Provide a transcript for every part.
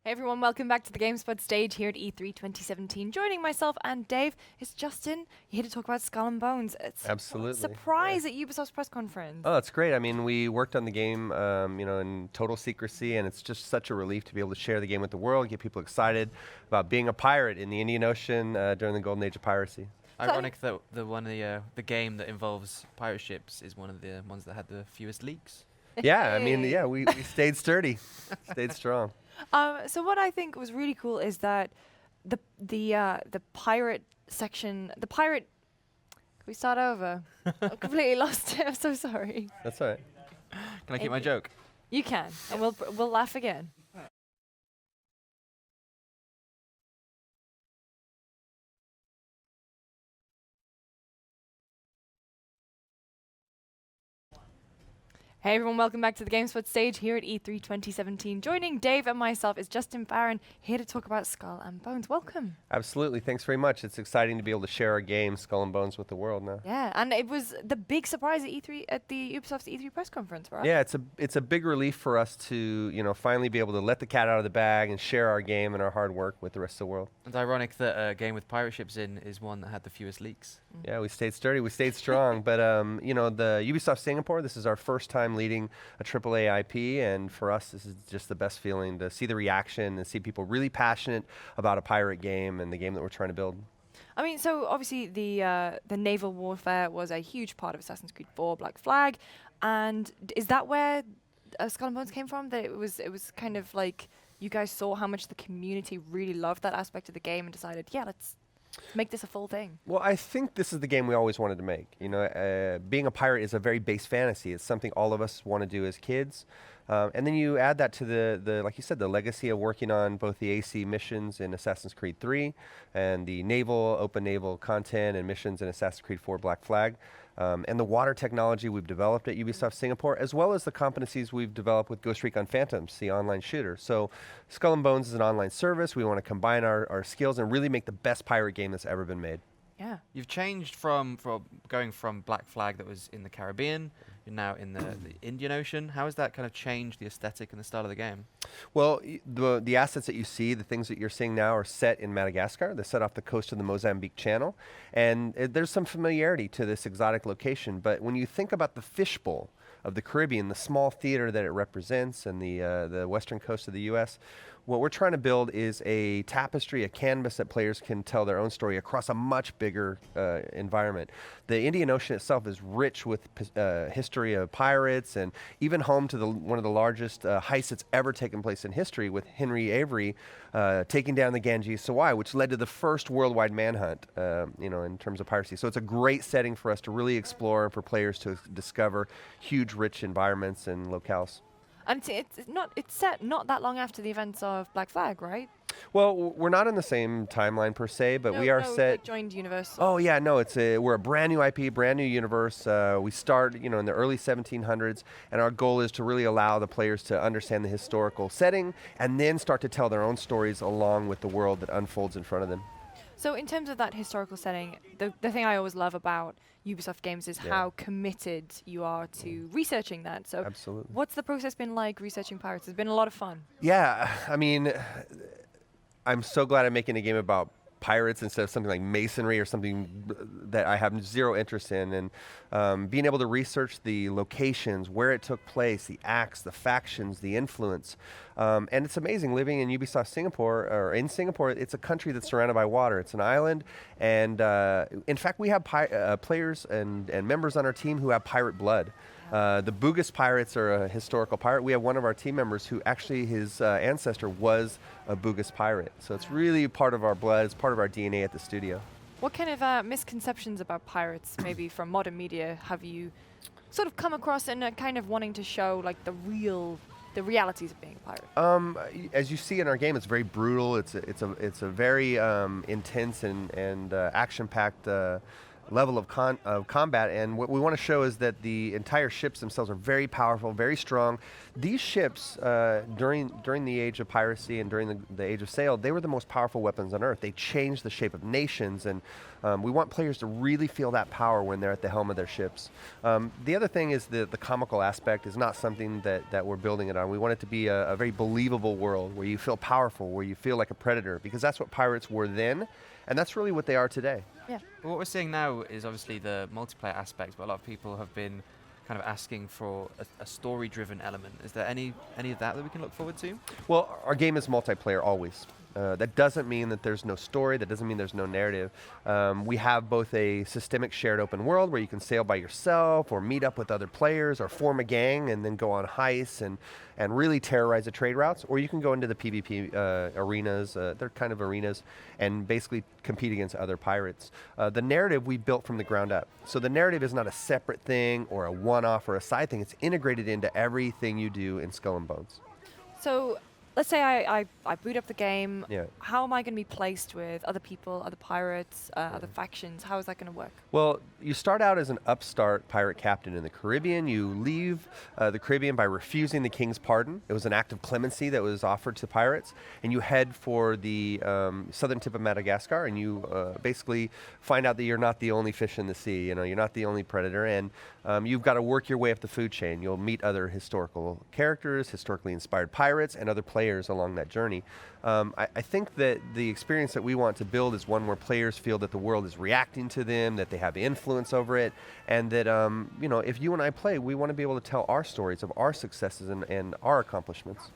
Hey everyone, welcome back to the GameSpot stage here at E3 2017. Joining myself and Dave is Justin. You're here to talk about Skull and Bones. It's Absolutely. a surprise at Ubisoft's press conference. Oh, that's great. I mean, we worked on the game, in total secrecy, and it's just such a relief to be able to share the game with the world, get people excited about being a pirate in the Indian Ocean during the golden age of piracy. Ironic that the game that involves pirate ships is one of the ones that had the fewest leaks. Yeah, I mean, yeah, we stayed sturdy, stayed strong. So what I think was really cool is that the pirate section, Can we start over? I completely lost it. I'm so sorry. That's all right. Can I keep my joke? You can, and we'll laugh again. Hey everyone, welcome back to the GameSpot stage here at E3 2017. Joining Dave and myself is Justin Farron, here to talk about Skull and Bones. Welcome. Absolutely. Thanks very much. It's exciting to be able to share our game, Skull and Bones, with the world now. Yeah, and it was the big surprise at the Ubisoft's E3 press conference, right? Yeah, it's a big relief for us to finally be able to let the cat out of the bag and share our game and our hard work with the rest of the world. It's ironic that a game with pirate ships in is one that had the fewest leaks. Yeah, we stayed sturdy, we stayed strong. But the Ubisoft Singapore, this is our first time leading a AAA IP, and for us, this is just the best feeling to see the reaction and see people really passionate about a pirate game and the game that we're trying to build. I mean, so obviously the naval warfare was a huge part of Assassin's Creed 4 Black Flag, and is that where Skull and Bones came from? That it was kind of like you guys saw how much the community really loved that aspect of the game and decided, yeah, let's make this a full thing. Well, I think this is the game we always wanted to make. Being a pirate is a very base fantasy. It's something all of us want to do as kids. And then you add that to the like you said, the legacy of working on both the AC missions in Assassin's Creed 3 and the open naval content and missions in Assassin's Creed 4 Black Flag. And the water technology we've developed at Ubisoft Singapore, as well as the competencies we've developed with Ghost Recon Phantoms, the online shooter. So Skull and Bones is an online service. We want to combine our skills and really make the best pirate game that's ever been made. Yeah. You've changed from going from Black Flag that was in the Caribbean, you're now in the Indian Ocean. How has that kind of changed the aesthetic and the style of the game? Well, the assets that you see, the things that you're seeing now are set in Madagascar. They're set off the coast of the Mozambique Channel. And there's some familiarity to this exotic location. But when you think about the fishbowl of the Caribbean, the small theater that it represents, and the western coast of the U.S., what we're trying to build is a tapestry, a canvas that players can tell their own story across a much bigger environment. The Indian Ocean itself is rich with history of pirates, and even home to one of the largest heists that's ever taken place in history, with Henry Avery taking down the Ganges Sawai, which led to the first worldwide manhunt, in terms of piracy. So it's a great setting for us to really explore and for players to discover huge, rich environments and locales. And it's set not that long after the events of Black Flag, right? Well, we're not in the same timeline per se, but we are set. They joined Universal. Oh yeah, no, we're a brand new IP, brand new universe. We start, in the early 1700s, and our goal is to really allow the players to understand the historical setting and then start to tell their own stories along with the world that unfolds in front of them. So in terms of that historical setting, the thing I always love about Ubisoft games is how committed you are to researching that. So absolutely. What's the process been like researching pirates? It's been a lot of fun. Yeah, I mean, I'm so glad I'm making a game about pirates instead of something like masonry or something that I have zero interest in. And being able to research the locations, where it took place, the acts, the factions, the influence. And it's amazing living in Ubisoft Singapore, or in Singapore. It's a country that's surrounded by water. It's an island. And in fact, we have players and members on our team who have pirate blood. The Bugis pirates are a historical pirate. We have one of our team members who actually his ancestor was a Bugis pirate. So it's really part of our blood. It's part of our DNA at the studio. What kind of misconceptions about pirates, maybe from modern media, have you sort of come across in kind of wanting to show like the realities of being a pirate? As you see in our game, it's very brutal. It's a very intense and action-packed level of combat. And what we want to show is that the entire ships themselves are very powerful, very strong. These ships, during the age of piracy and during the age of sail, they were the most powerful weapons on Earth. They changed the shape of nations, and we want players to really feel that power when they're at the helm of their ships. The other thing is the comical aspect is not something that we're building it on. We want it to be a very believable world where you feel powerful, where you feel like a predator, because that's what pirates were then, and that's really what they are today. Yeah. But what we're seeing now is obviously the multiplayer aspect, but a lot of people have been kind of asking for a story-driven element. Is there any of that we can look forward to? Well, our game is multiplayer always. That doesn't mean that there's no story. That doesn't mean there's no narrative. We have both a systemic shared open world where you can sail by yourself or meet up with other players or form a gang and then go on heists and really terrorize the trade routes. Or you can go into the PvP arenas. They're kind of arenas and basically compete against other pirates. The narrative we built from the ground up. So the narrative is not a separate thing or a one-off or a side thing. It's integrated into everything you do in Skull and Bones. So let's say I boot up the game. Yeah. How am I going to be placed with other people, other pirates, other factions? How is that going to work? Well, you start out as an upstart pirate captain in the Caribbean. You leave the Caribbean by refusing the king's pardon. It was an act of clemency that was offered to pirates. And you head for the southern tip of Madagascar, and you basically find out that you're not the only fish in the sea. You know, you're not the only predator, and you've got to work your way up the food chain. You'll meet other historical characters, historically inspired pirates, and other players along that journey. I think that the experience that we want to build is one where players feel that the world is reacting to them, that they have influence over it, and that you know, if you and I play, we want to be able to tell our stories of our successes and our accomplishments.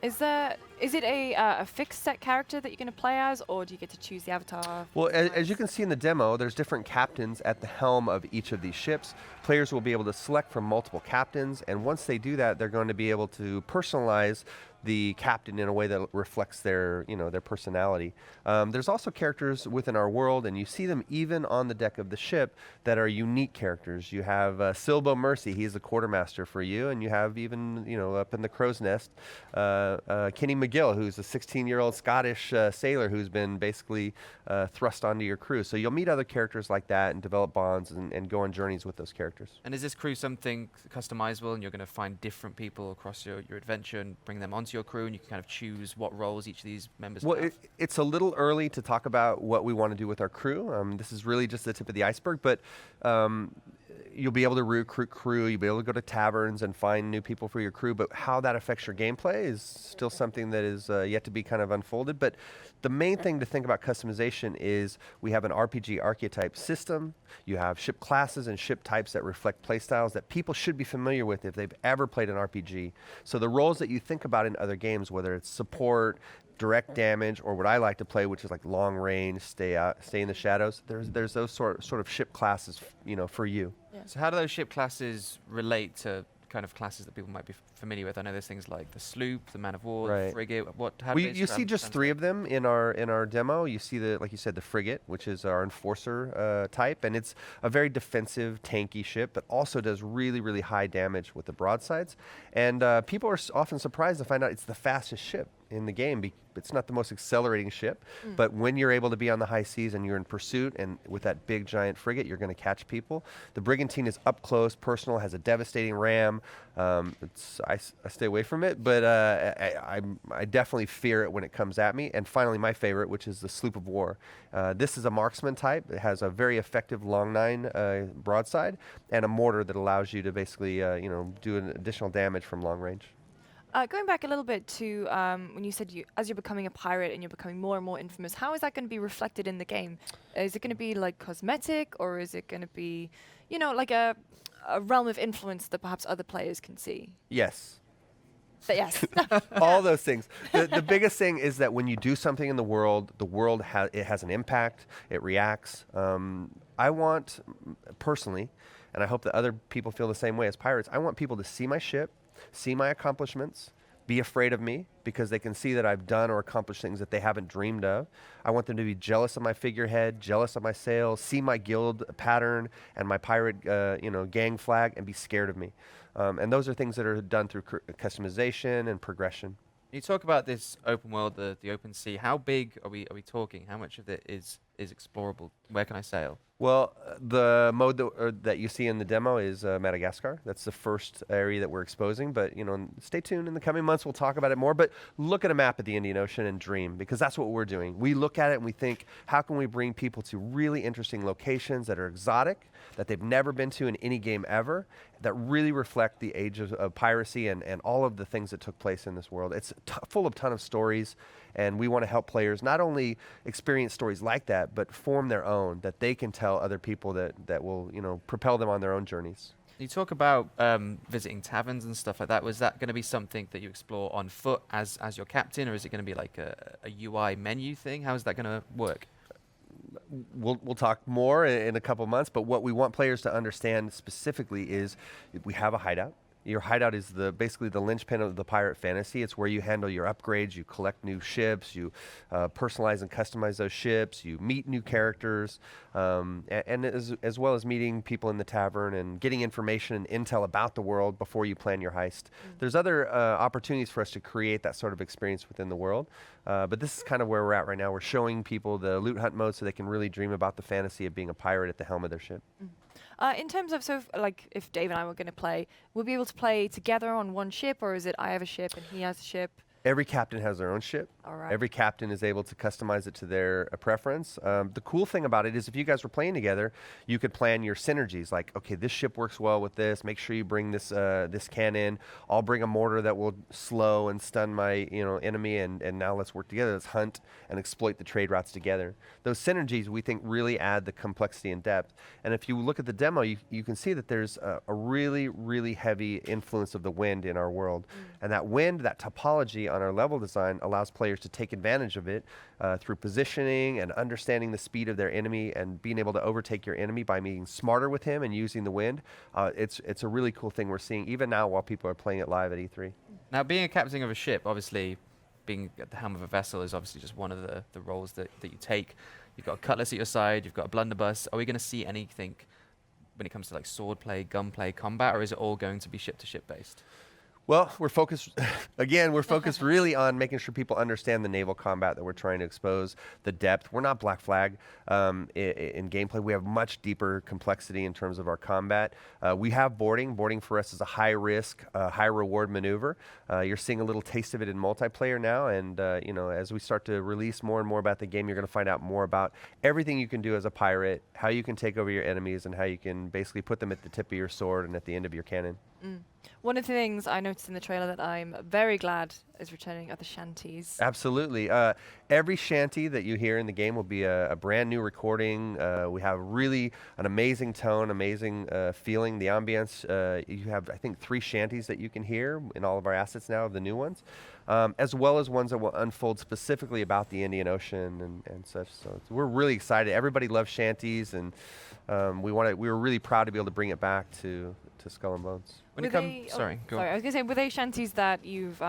Is it a fixed set character that you're going to play as, or do you get to choose the avatar? Well, as you can see in the demo, there's different captains at the helm of each of these ships. Players will be able to select from multiple captains, and once they do that, they're going to be able to personalize the captain in a way that reflects their, you know, their personality. There's also characters within our world, and you see them even on the deck of the ship that are unique characters. You have Silbo Mercy, he's the quartermaster for you, and you have even, you know, up in the crow's nest, Kenny McGill, who's a 16-year-old Scottish sailor who's been basically thrust onto your crew. So you'll meet other characters like that and develop bonds and go on journeys with those characters. And is this crew something customizable, and you're going to find different people across your adventure and bring them onto your crew, and you can kind of choose what roles each of these members have? It's a little early to talk about what we want to do with our crew. This is really just the tip of the iceberg, but you'll be able to recruit crew, you'll be able to go to taverns and find new people for your crew, but how that affects your gameplay is still something that is yet to be kind of unfolded. But the main thing to think about customization is we have an RPG archetype system. You have ship classes and ship types that reflect playstyles that people should be familiar with if they've ever played an RPG. So the roles that you think about in other games, whether it's support, direct damage, or what I like to play, which is like long range, stay in the shadows. There's those sort of ship classes, you know, for you. Yeah. So how do those ship classes relate to kind of classes that people might be familiar with? I know there's things like the sloop, the man of war, the frigate. How do you see just three of them in our demo. You see like you said, the frigate, which is our enforcer type, and it's a very defensive, tanky ship, but also does really, really high damage with the broadsides. And people are often surprised to find out it's the fastest ship in the game. It's not the most accelerating ship, but when you're able to be on the high seas and you're in pursuit, and with that big giant frigate, you're going to catch people. The brigantine is up close, personal, has a devastating ram. I stay away from it, but I definitely fear it when it comes at me. And finally, my favorite, which is the sloop of war. This is a marksman type. It has a very effective long nine broadside and a mortar that allows you to basically do an additional damage from long range. Going back a little bit to when you said as you're becoming a pirate and you're becoming more and more infamous, how is that going to be reflected in the game? Is it going to be like cosmetic, or is it going to be, like a realm of influence that perhaps other players can see? Yes. But yes. All those things. The biggest thing is that when you do something in the world has an impact. It reacts. I want, personally, and I hope that other people feel the same way as pirates, I want people to see my ship, see my accomplishments, be afraid of me because they can see that I've done or accomplished things that they haven't dreamed of. I want them to be jealous of my figurehead, jealous of my sails, see my guild pattern and my pirate gang flag and be scared of me. And those are things that are done through customization and progression. You talk about this open world, the open sea. How big are we talking? How much of it is explorable? Where can I sail? Well, the mode that you see in the demo is Madagascar. That's the first area that we're exposing. But stay tuned. In the coming months, we'll talk about it more. But look at a map of the Indian Ocean and dream, because that's what we're doing. We look at it and we think, how can we bring people to really interesting locations that are exotic, that they've never been to in any game ever, that really reflect the age of piracy and all of the things that took place in this world. It's full of ton of stories. And we want to help players not only experience stories like that, but form their own, that they can tell other people that will, propel them on their own journeys. You talk about visiting taverns and stuff like that. Was that going to be something that you explore on foot as your captain, or is it going to be like a UI menu thing? How is that going to work? We'll talk more in a couple months, but what we want players to understand specifically is we have a hideout. Your hideout is basically the linchpin of the pirate fantasy. It's where you handle your upgrades, you collect new ships, you personalize and customize those ships, you meet new characters, and as well as meeting people in the tavern and getting information and intel about the world before you plan your heist. There's other opportunities for us to create that sort of experience within the world, but this is kind of where we're at right now. We're showing people the loot hunt mode so they can really dream about the fantasy of being a pirate at the helm of their ship. In terms of, if Dave and I were going to play, we'll be able to play together on one ship, or is it I have a ship and he has a ship? Every captain has their own ship. All right. Every captain is able to customize it to their preference. The cool thing about it is if you guys were playing together, you could plan your synergies. Like, okay, this ship works well with this. Make sure you bring this this cannon. I'll bring a mortar that will slow and stun my enemy. And now let's work together. Let's hunt and exploit the trade routes together. Those synergies we think really add the complexity and depth. And if you look at the demo, you can see that there's a really, really heavy influence of the wind in our world. And that wind, that topology on our level design allows players to take advantage of it through positioning and understanding the speed of their enemy and being able to overtake your enemy by being smarter with him and using the wind. It's a really cool thing we're seeing even now while people are playing it live at E3. Now, being a captain of a ship, obviously, being at the helm of a vessel is obviously just one of the roles that you take. You've got a cutlass at your side, you've got a blunderbuss. Are we going to see anything when it comes to like swordplay, gunplay, combat, or is it all going to be ship-to-ship based? Well, we're focused, again, we're focused really on making sure people understand the naval combat that we're trying to expose, the depth. We're not Black Flag in gameplay. We have much deeper complexity in terms of our combat. We have boarding. Boarding for us is a high-risk, high-reward maneuver. You're seeing a little taste of it in multiplayer now, and as we start to release more and more about the game, you're going to find out more about everything you can do as a pirate, how you can take over your enemies, and how you can basically put them at the tip of your sword and at the end of your cannon. One of the things I noticed in the trailer that I'm very glad is returning are the Shanties. Absolutely. Every shanty that you hear in the game will be a brand new recording. We have really an amazing tone, amazing feeling. The ambience, you have, I think, 3 shanties that you can hear in all of our assets now, of the new ones, as well as ones that will unfold specifically about the Indian Ocean and such. So we're really excited. Everybody loves shanties, and we were really proud to be able to bring it back to Skull and Bones. When it comes, sorry, go on. I was going to say, were they shanties that you've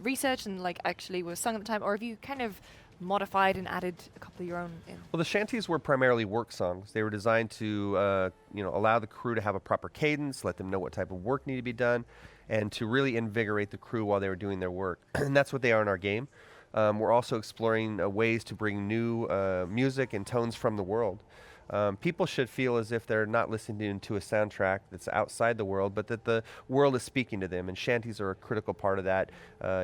researched and actually were sung at the time, or have you kind of modified and added a couple of your own in? Well, the shanties were primarily work songs. They were designed to allow the crew to have a proper cadence, let them know what type of work needed to be done, and to really invigorate the crew while they were doing their work. And that's what they are in our game. We're also exploring ways to bring new music and tones from the world. People should feel as if they're not listening to a soundtrack that's outside the world, but that the world is speaking to them, and shanties are a critical part of that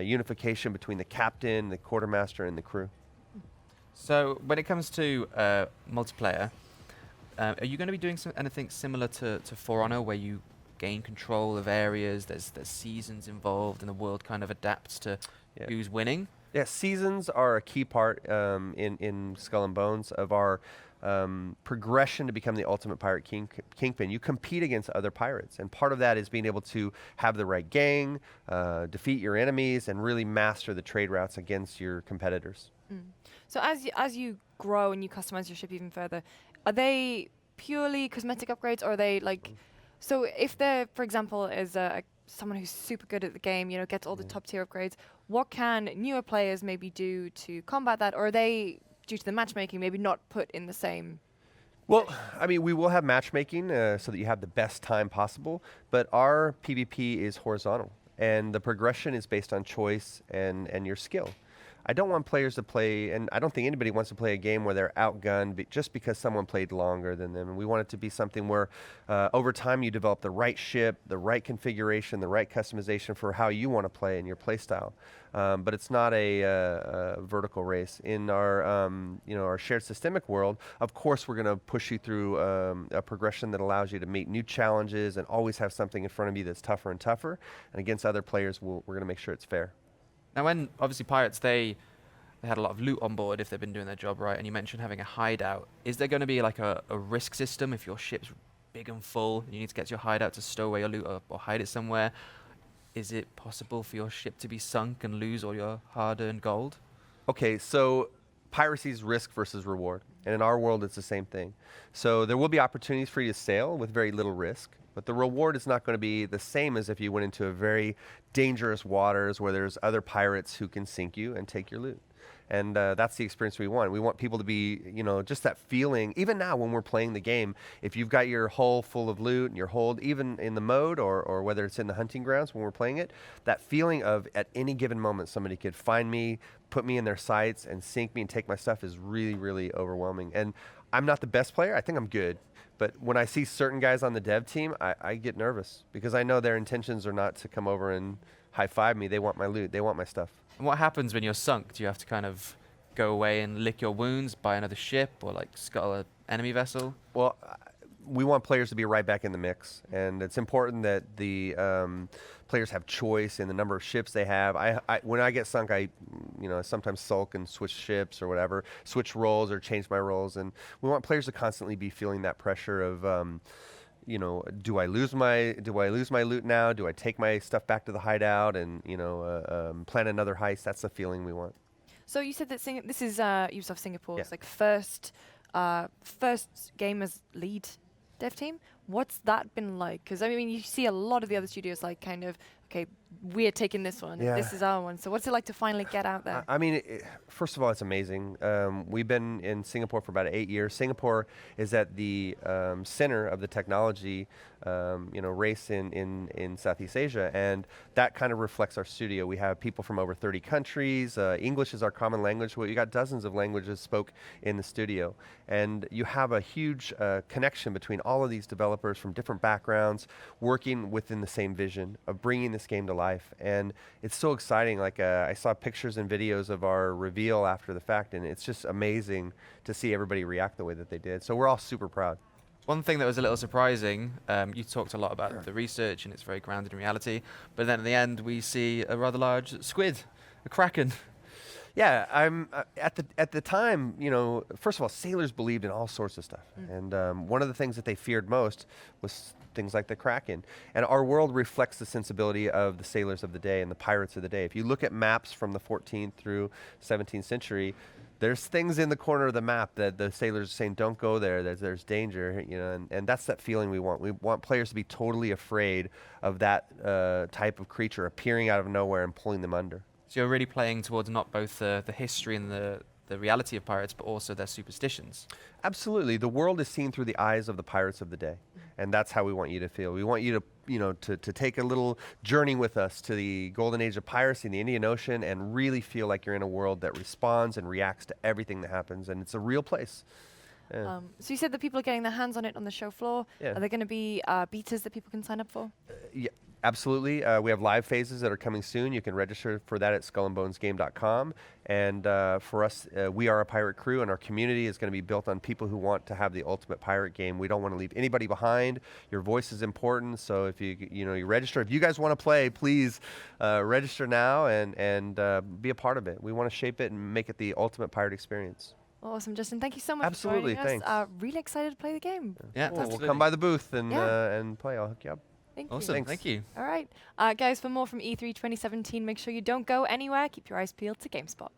unification between the captain, the quartermaster, and the crew. So when it comes to multiplayer, are you going to be doing anything similar to For Honor, where you gain control of areas, there's seasons involved, and the world kind of adapts to who's winning? Yeah, seasons are a key part in Skull and Bones of our progression to become the ultimate pirate kingpin. You compete against other pirates, and part of that is being able to have the right gang, defeat your enemies, and really master the trade routes against your competitors. So as you grow and you customize your ship even further, are they purely cosmetic upgrades, or are they like... So if there, for example, is someone who's super good at the game, gets all the top tier upgrades, what can newer players maybe do to combat that? Or are they, due to the matchmaking, maybe not put in the same... Well, I mean, we will have matchmaking so that you have the best time possible, but our PvP is horizontal, and the progression is based on choice and your skill. I don't want players to play, and I don't think anybody wants to play a game where they're outgunned just because someone played longer than them. And we want it to be something where over time you develop the right ship, the right configuration, the right customization for how you want to play and your play style. But it's not a vertical race. In our, our shared systemic world, of course, we're going to push you through a progression that allows you to meet new challenges and always have something in front of you that's tougher and tougher. And against other players, we're going to make sure it's fair. Now, when obviously Pirates, they had a lot of loot on board if they've been doing their job right, and you mentioned having a hideout. Is there going to be like a risk system if your ship's big and full and you need to get to your hideout to stow away your loot or hide it somewhere? Is it possible for your ship to be sunk and lose all your hard-earned gold? Okay, so piracy is risk versus reward. And in our world, it's the same thing. So there will be opportunities for you to sail with very little risk. But the reward is not going to be the same as if you went into a very dangerous waters where there's other pirates who can sink you and take your loot. And that's the experience we want. We want people to be, just that feeling. Even now when we're playing the game, if you've got your hull full of loot and your hold, even in the mode or whether it's in the hunting grounds when we're playing it, that feeling of at any given moment somebody could find me, put me in their sights and sink me and take my stuff is really, really overwhelming. And I'm not the best player. I think I'm good. But when I see certain guys on the dev team, I get nervous because I know their intentions are not to come over and high-five me. They want my loot. They want my stuff. And what happens when you're sunk? Do you have to kind of go away and lick your wounds, buy another ship, or like scuttle an enemy vessel? Well, we want players to be right back in the mix, and it's important that the players have choice in the number of ships they have. When I get sunk, I sometimes sulk and switch ships or whatever, switch roles or change my roles, and we want players to constantly be feeling that pressure of. Do I lose my loot now? Do I take my stuff back to the hideout and plan another heist? That's the feeling we want. So you said that this is Ubisoft Singapore's Yeah. first game as lead dev team. What's that been like? Because I mean, you see a lot of the other studios like kind of, okay, we're taking this one, Yeah. and this is our one. So what's it like to finally get out there? I mean, first of all, it's amazing. We've been in Singapore for about 8 years. Singapore is at the center of the technology, race in Southeast Asia, and that kind of reflects our studio. We have people from over 30 countries. English is our common language. We got dozens of languages spoke in the studio, and you have a huge connection between all of these developers from different backgrounds, working within the same vision of bringing this game to life. And it's so exciting. Like I saw pictures and videos of our reveal after the fact, and it's just amazing to see everybody react the way that they did. So we're all super proud. One thing that was a little surprising, you talked a lot about the research and it's very grounded in reality, but then at the end we see a rather large squid, a Kraken. Yeah, I'm at the time, first of all, sailors believed in all sorts of stuff. And one of the things that they feared most was things like the Kraken. And our world reflects the sensibility of the sailors of the day and the pirates of the day. If you look at maps from the 14th through 17th century, there's things in the corner of the map that the sailors are saying, don't go there, there's danger, and that's that feeling we want. We want players to be totally afraid of that type of creature appearing out of nowhere and pulling them under. So you're really playing towards not both the history and the reality of pirates, but also their superstitions. Absolutely. The world is seen through the eyes of the pirates of the day. And that's how we want you to feel. We want you to, to take a little journey with us to the golden age of piracy in the Indian Ocean and really feel like you're in a world that responds and reacts to everything that happens. And it's a real place. Yeah. So you said that people are getting their hands on it on the show floor. Yeah. Are there going to be betas that people can sign up for? Yeah. Absolutely. We have live phases that are coming soon. You can register for that at skullandbonesgame.com. And for us, we are a pirate crew, and our community is going to be built on people who want to have the ultimate pirate game. We don't want to leave anybody behind. Your voice is important. So if you register, if you guys want to play, please register now and be a part of it. We want to shape it and make it the ultimate pirate experience. Awesome, Justin. Thank you so much Absolutely, for joining us. thanks. Really excited to play the game. Yeah, We'll come by the booth and Yeah. and play. I'll hook you up. Thank Awesome, you. thank you. All right. Guys, for more from E3 2017, make sure you don't go anywhere. Keep your eyes peeled to GameSpot.